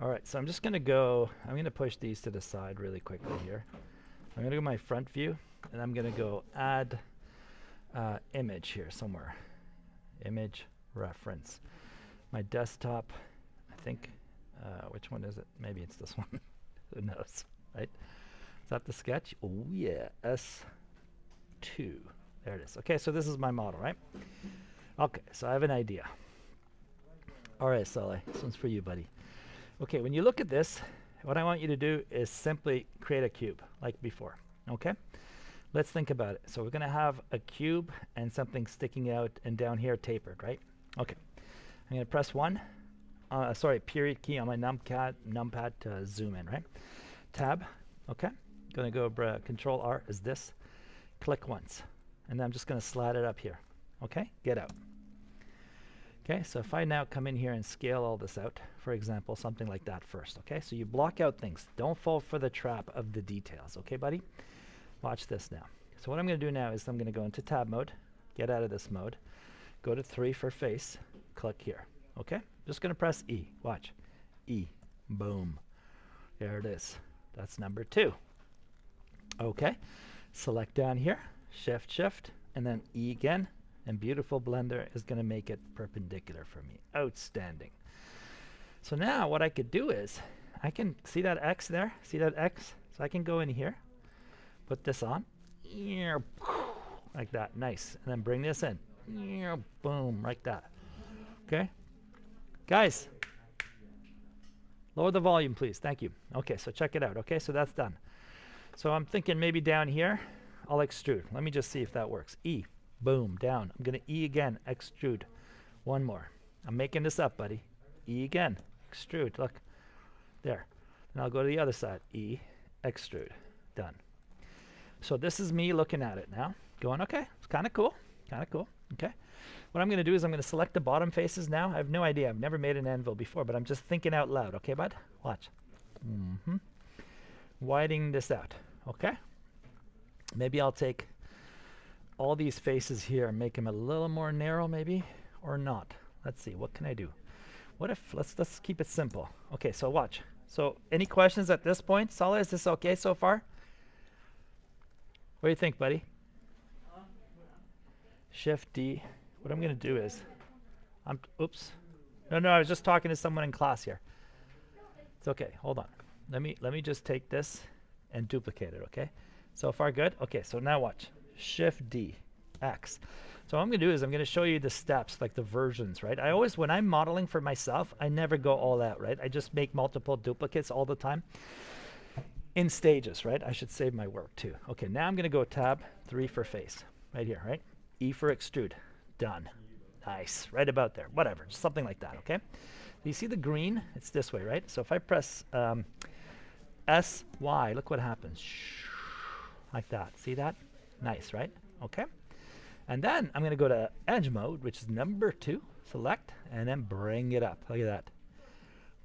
All right, so I'm just gonna go, I'm gonna push these to the side really quickly here. I'm gonna go my front view, and I'm gonna go add image here somewhere. Image reference. My desktop, I think, which one is it? Maybe it's this one. Who knows, right? Is that the sketch? Oh yeah, S2. There it is. Okay, so this is my model, right? Okay, so I have an idea. All right, Sully, this one's for you, buddy. Okay, when you look at this, what I want you to do is simply create a cube, like before, okay? Let's think about it. So we're gonna have a cube and something sticking out and down here tapered, right? Okay, I'm gonna press period key on my numpad to zoom in, right? Tab, okay? Gonna go Control R is this. Click once, and then I'm just gonna slide it up here, okay? Get out. Okay, so if I now come in here and scale all this out, for example, something like that first, okay? So you block out things. Don't fall for the trap of the details, okay, buddy? Watch this now. So what I'm going to do now is I'm going to go into tab mode, get out of this mode, go to 3 for face, click here, okay? Just going to press E. Watch. E. Boom. There it is. That's number 2. Okay. Select down here, shift, shift, and then E again. And beautiful Blender is going to make it perpendicular for me. Outstanding. So now what I could do is, I can see that X there? See that X? So I can go in here, put this on, like that, nice. And then bring this in, boom, like that. Okay? Guys, lower the volume, please. Thank you. Okay, so check it out. Okay, so that's done. So I'm thinking maybe down here, I'll extrude. Let me just see if that works. E. Boom, down. I'm going to E again, extrude. One more. I'm making this up, buddy. E again, extrude. Look, there. And I'll go to the other side. E, extrude. Done. So this is me looking at it now, going, okay, it's kind of cool, okay. What I'm going to do is I'm going to select the bottom faces now. I have no idea. I've never made an anvil before, but I'm just thinking out loud, okay, bud? Watch. Widening this out, okay? Maybe I'll take all these faces here and make them a little more narrow maybe, or not. Let's see, what can I do? What if, let's keep it simple. Okay, so watch. So any questions at this point? Sala, is this okay so far? What do you think, buddy? Shift D. What I'm going to do is, oops. No, I was just talking to someone in class here. It's okay, hold on. Let me just take this and duplicate it, okay? So far good? Okay, so now watch. Shift D, X. So what I'm going to do is I'm going to show you the steps, like the versions, right? I always, when I'm modeling for myself, I never go all out, right? I just make multiple duplicates all the time in stages, right? I should save my work too. Okay, now I'm going to go tab 3 for face, right here, right? E for extrude, done. Nice, right about there, whatever, just something like that, okay? You see the green? It's this way, right? So if I press S, Y, look what happens. Like that, see that? Nice, right? Okay. And then I'm going to go to edge mode, which is number 2. Select, and then bring it up. Look at that.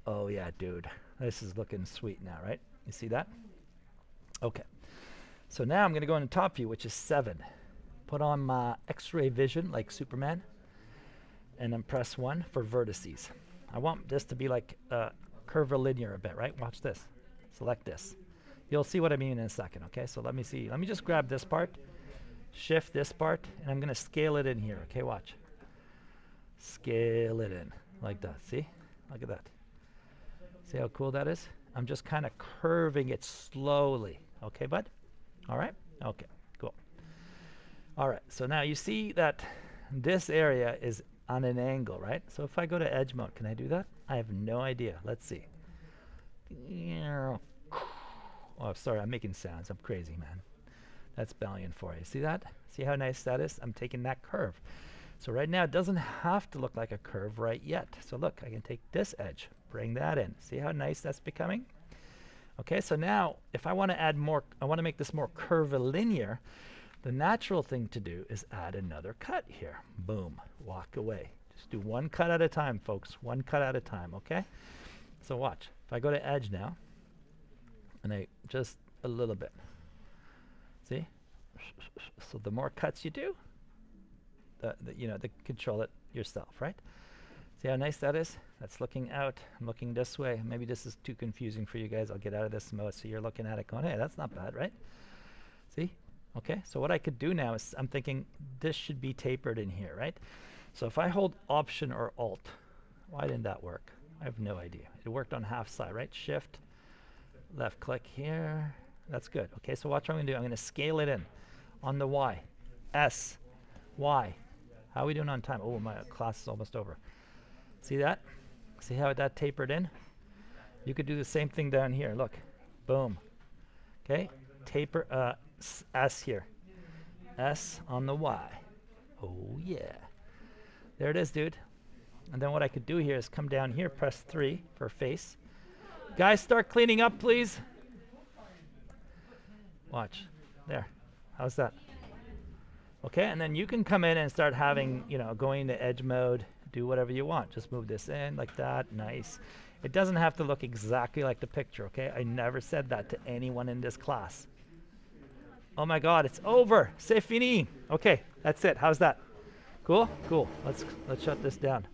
Oh, yeah, dude. This is looking sweet now, right? You see that? Okay. So now I'm going to go into top view, which is 7. Put on my X-ray vision, like Superman. And then press 1 for vertices. I want this to be like curvilinear a bit, right? Watch this. Select this. You'll see what I mean in a second, okay? So let me see. Let me just grab this part, shift this part, and I'm going to scale it in here, okay? Watch. Scale it in like that. See? Look at that. See how cool that is? I'm just kind of curving it slowly. Okay, bud? All right? Okay, cool. All right, so now you see that this area is on an angle, right? So if I go to edge mode, can I do that? I have no idea. Let's see. Oh, sorry, I'm making sounds. I'm crazy, man. That's Bellion for you. See that? See how nice that is? I'm taking that curve. So right now, it doesn't have to look like a curve right yet. So look, I can take this edge, bring that in. See how nice that's becoming? Okay, so now, if I want to add more, I want to make this more curvilinear, the natural thing to do is add another cut here. Boom, walk away. Just do one cut at a time, folks. One cut at a time, okay? So watch. If I go to edge now, and I just a little bit. See? So the more cuts you do, you know, control it yourself, right? See how nice that is? That's looking out. I'm looking this way. Maybe this is too confusing for you guys. I'll get out of this mode so you're looking at it going, hey, that's not bad, right? See? Okay, so what I could do now is I'm thinking this should be tapered in here, right? So if I hold Option or Alt, why didn't that work? I have no idea. It worked on half side, right? Shift, left click here. That's good. Okay, so watch what I'm going to do. I'm going to scale it in on the Y. S, Y. How are we doing on time? Oh, my class is almost over. See that? See how that tapered in? You could do the same thing down here. Look. Boom. Okay? Taper, S here. S on the Y. Oh, yeah. There it is, dude. And then what I could do here is come down here, press 3 for face. Guys, start cleaning up, please. Watch. There. How's that? Okay, and then you can come in and start having, you know, going to edge mode, do whatever you want. Just move this in like that. Nice. It doesn't have to look exactly like the picture, okay? I never said that to anyone in this class. Oh my God, it's over. C'est fini. Okay, that's it. How's that? Cool? Cool. Let's shut this down.